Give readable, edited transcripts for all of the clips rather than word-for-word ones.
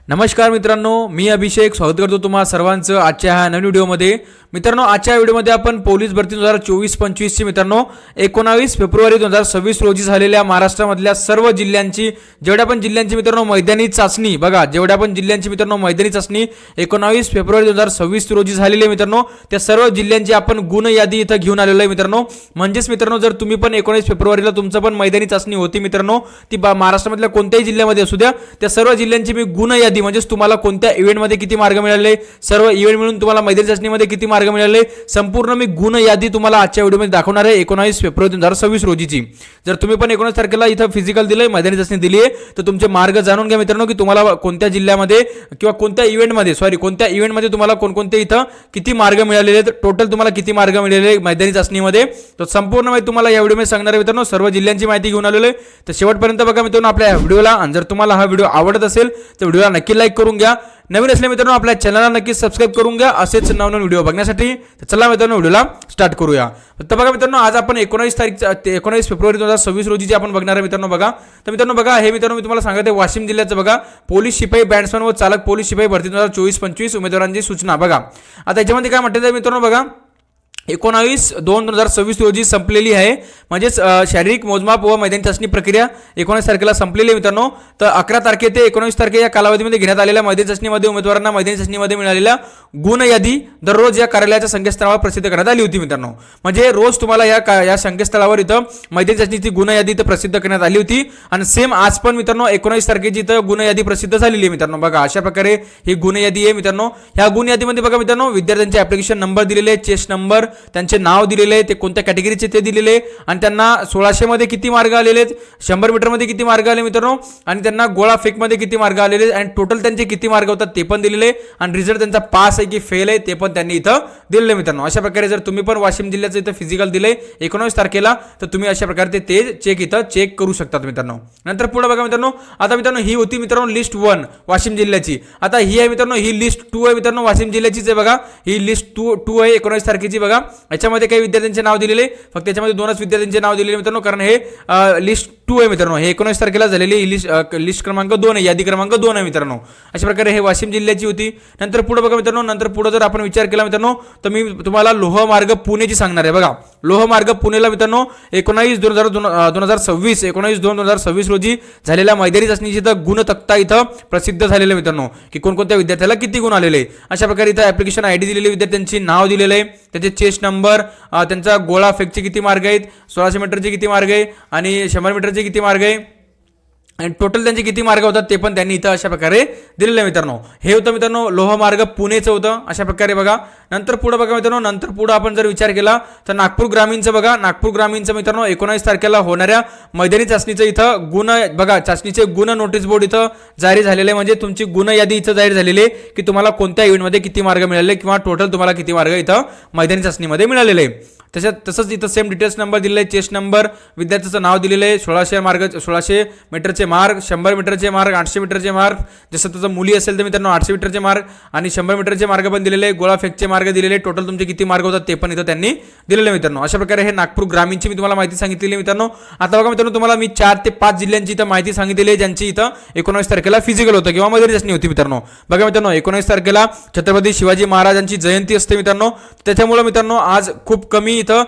नमस्कार मित्रांनो, मी अभिषेक स्वागत करतो तुम्हा सर्वांचं आजच्या ह्या नवीन व्हिडिओमध्ये। मित्रांनो, आजच्या व्हिडिओमध्ये आपण पोलीस भरती 2024-25 ची मित्रांनो 19 फेब्रुवारी 2026 रोजी झालेल्या महाराष्ट्रामधल्या सर्व जिल्ह्यांची जेवढ्या पण जिल्ह्यांची मित्रांनो मैदानी चाचणी बघा, जेवढ्या पण जिल्ह्यांची मित्रांनो मैदानी चाचणी 19 फेब्रुवारी 2026 रोजी झालेली आहे मित्रांनो, त्या सर्व जिल्ह्यांची आपण गुण यादी इथं घेऊन आलेलो आहे मित्रांनो। म्हणजेच मित्रांनो, जर तुम्ही पण 19 फेब्रुवारीला तुमचं पण मैदानी चाचणी होती मित्रांनो, ती महाराष्ट्रामधल्या कोणत्याही जिल्ह्यामध्ये असू द्या, त्या सर्व जिल्ह्यांची मी गुण यादी म्हणजेच तुम्हाला कोणत्या इव्हेंटमध्ये किती मार्क मिळाले, सर्व इव्हेंट मिळून तुम्हाला मैदानी चाचणीमध्ये किती मार्क मिळाले, संपूर्ण मी गुण यादी तुम्हाला आजच्या व्हिडिओमध्ये दाखवणार आहे 19 फेब्रुवारी 2026 रोजीची। जर तुम्ही पण 19 तारखेला इथं फिजिकल दिलंय, मैदानी चाचणी दिली आहे, तर तुमचे मार्क जाणून घ्या मित्रांनो की तुम्हाला कोणत्या जिल्ह्यामध्ये किंवा कोणत्या इव्हेंटमध्ये तुम्हाला कोणकोणते इथं किती मार्क मिळालेले आहेत, टोटल तुम्हाला किती मार्क मिळालेले मैदानी चाचणीमध्ये, तर संपूर्ण माहिती तुम्हाला या व्हिडिओमध्ये सांगणार आहे मित्रांनो। सर्व जिल्ह्यांची माहिती घेऊन आलेलो आहे, तर शेवटपर्यंत बघा मित्रांनो आपल्या व्हिडिओला। आणि जर तुम्हाला हा व्हिडिओ आवडत असेल तर व्हिडिओला नक्की लाईक करून घ्या, नवीन असले मित्रांनो आपल्या चॅनलला नक्की सबस्क्राइब करून घ्या असेच नवनवीन व्हिडिओ बघण्यासाठी। तर चला मित्रांनो व्हिडिओला स्टार्ट करूया। तर बघा मित्रांनो, आज आपण 19 फेब्रुवारी 2026 रोजी आपण बघणार आहे मित्रांनो। बघा तर मित्रांनो, बघा हे मित्रांनो मी तुम्हाला सांगते वाशिम जिल्ह्याचं बघा पोलीस शिपाई बॅट्समन व चालक पोलीस शिपाई भरती 2024-25 उमेदवारांची सूचना। बघा आता याच्यामध्ये काय म्हणतात मित्रांनो, बघा 19/2/2026 रोजी संपलेली आहे, म्हणजेच शारीरिक मोजमाप व मैदानी चाचणी प्रक्रिया 19 तारखेला संपलेली आहे मित्रांनो। तर 11 तारखे ते 19 तारखे या कालावधीमध्ये घेण्यात आलेल्या मैदानी चाचणीमध्ये उमेदवारांना मैदानी चाचणीमध्ये मिळालेल्या गुण यादी दररोज या कार्यालयाच्या संकेतस्थळावर प्रसिद्ध करण्यात आली होती मित्रांनो। म्हणजे रोज तुम्हाला या संकेतस्थळावर इथं मैदानी चाचणीची गुण यादी इथं प्रसिद्ध करण्यात आली होती। आणि सेम आज पण मित्रांनो 19 तारखेची इथं गुण यादी प्रसिद्ध झालेली आहे मित्रांनो। बघा अशा प्रकारे ही गुण यादी आहे मित्रांनो। ह्या गुण यादीमध्ये बघा मित्रांनो विद्यार्थ्यांचे ऍप्लिकेशन नंबर दिलेले, चेस्ट नंबर, त्यांचे नाव दिलेले, ते कोणत्या कॅटेगरीचे ते दिलेले, आणि त्यांना 1600 मध्ये किती मार्क आलेले, 100 मीटर मध्ये किती मार्क आले मित्रांनो, आणि त्यांना गोळा फेक मध्ये किती मार्क आलेले, आणि टोटल त्यांचे किती मार्क होतात ते पण दिलेले, आणि रिझल्ट त्यांचा पास आहे की फेल आहे ते पण त्यांनी इथं दिलेले मित्रांनो। अशा प्रकारे जर तुम्ही पण वाशिम जिल्ह्याचं इथं फिजिकल दिले 19 तारखेला, तर तुम्ही अशा प्रकारे ते चेक करू शकतात मित्रांनो। नंतर पुढे बघा मित्रांनो, आता मित्रांनो ही होती मित्रांनो लिस्ट 1 वाशिम जिल्ह्याची। आता ही आहे मित्रांनो, ही लिस्ट 2 आहे मित्रांनो वाशिम जिल्ह्याचीच आहे। बघा ही लिस्ट 2 आहे 19 तारखेची। बघा याच्यामध्ये काही विद्यार्थ्यांचे नाव दिलेले, फक्त याच्यामध्ये 2च विद्यार्थ्यांचे नाव दिलेले मित्रांनो, कारण हे लिस्ट 2 आहे मित्रांनो। हे 19 तारखेला झालेली ही लिस्ट क्रमांक 2 आहे, यादी क्रमांक 2 आहे मित्रांनो। अशा प्रकारे हे वाशिम जिल्ह्याची होती। नंतर पुढे बघा मित्रांनो, नंतर पुढे जर आपण विचार केला मित्रांनो, तर मी तुम्हाला लोहमार्ग पुणेची सांगणार आहे। बघा लोहमार्ग पुणेला मित्रांनो 19/2/2026 रोजी झालेल्या मैदानी चाचणीची इथं गुण तक्ता इथं प्रसिद्ध झालेलं मित्रांनो, की कोणकोणत्या विद्यार्थ्याला किती गुण आलेले। अशा प्रकारे इथं ऍप्लिकेशन आयडी दिलेली, विद्यार्थ्यांची नाव दिलेलं आहे, त्याचे चेस्ट नंबर, त्यांचा गोळा फेकचे किती मार्क आहेत, 1600 मीटरचे किती मार्क आहे, आणि 100 मीटरचे किती मार्क आहे, आणि टोटल त्यांचे किती मार्क होतात ते पण त्यांनी इथं अशा प्रकारे दिलेलं आहे मित्रांनो। हे होतं मित्रांनो लोहमार्ग पुणेचं होतं अशा प्रकारे। बघा नंतर पुढे बघा मित्रांनो, नंतर पुढे आपण जर विचार केला तर नागपूर ग्रामीणचं बघा, नागपूर ग्रामीणचं मित्रांनो 19 तारखेला होणाऱ्या मैदानी चाचणीचं इथं गुण बघा, चाचणीचे गुण नोटीस बोर्ड इथं जारी झालेले, म्हणजे तुमची गुण यादी इथं जाहीर झालेली आहे की तुम्हाला कोणत्या इव्हेंटमध्ये किती मार्क मिळाले किंवा टोटल तुम्हाला किती मार्क इथं मैदानी चाचणीमध्ये मिळालेले आहे। तसंच इथं सेम डिटेल्स नंबर दिलेले, चेस्ट नंबर, विद्यार्थ्याचं नाव दिलेलं आहे, 1600 मीटरचे मार्क, 100 मीटरचे मार्क, 800 मीटरचे मार्क, जसं त्याचं मुली असेल तर मित्रांनो 800 मीटरचे मार्क आणि 100 मीटरचे मार्क पण दिलेले, गोळा फेकचे मार्क दिलेले, टोटल तुमचे किती मार्क होतात ते पण इथं त्यांनी दिलेले मित्रांनो। अशा प्रकारे हे नागपूर ग्रामीणची मी तुम्हाला माहिती सांगितलेली मित्रांनो। आता बघा मित्रांनो, तुम्हाला मी 4 ते 5 जिल्ह्यांची इथं माहिती सांगितलेली आहे ज्यांची इथं 19 तारखेला फिजिकल होतं किंवा मैदानी चाचणी होती मित्रांनो। बघा मित्रांनो 19 तारखेला छत्रपती शिवाजी महाराजांची जयंती असते मित्रांनो, त्याच्यामुळे मित्रांनो आज खूप कमी इथं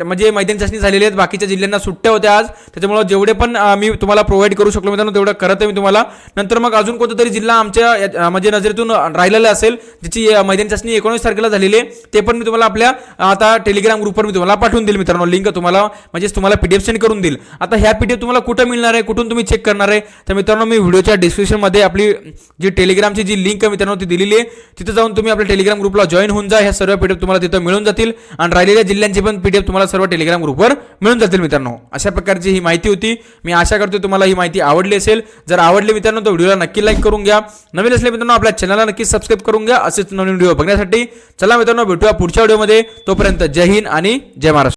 म्हणजे मैदानी चाचणी झालेली आहेत, बाकीच्या जिल्ह्यांना सुट्ट्या होत्या आज, त्याच्यामुळे जेवढे पण मी तुम्हाला प्रोव्हाइड करू शकलो मित्रांनो तेवढं करत आहे मी तुम्हाला। नंतर मग अजून कोणता तरी जिल्हा आमच्या म्हणजे नजरेतून राहिलेला असेल ज्याची मैदानी चाचणी 19 तारखेला झालेली आहे, ते पण मी तुम्हाला आपल्या आता टेलिग्राम ग्रुपवर मी तुम्हाला पाठवून देईल मित्रांनो, लिंक तुम्हाला म्हणजे तुम्हाला PDF सेंड करून देईल। आता ह्या PDF तुम्हाला कुठं मिळणार आहे, कुठून तुम्ही चेक करणार आहे, तर मित्रांनो मी व्हिडिओच्या डिस्क्रिप्शनमध्ये आपली जी टेलिग्रामची जी लिंक आहे मित्रांनो ती दिलेली आहे, तिथे जाऊन तुम्ही आपल्या टेलिग्राम ग्रुपला जॉईन होऊन जा, ह्या सर्व PDF तुम्हाला तिथं मिळून जातील, आणि राहिलेल्या जिल्ह्यांची पण PDF तुम्हाला सर्व टेलिग्राम ग्रुपवर मिळून जातील मित्रांनो। अशा प्रकारची ही माहिती होती, मी आशा करतो तुम्हाला ही माहिती आवडली असेल। जर आवडली मित्रांनो तर व्हिडिओला नक्की लाईक करून घ्या, नवीन असले मित्रांनो आपल्या चॅनलला नक्की सबस्क्राइब करून घ्या असेच नवीन व्हिडिओ बघण्यासाठी। चला मित्रांनो भेटूया पुढच्या व्हिडिओमध्ये, तोपर्यंत जय हिंद आणि जय महाराष्ट्र।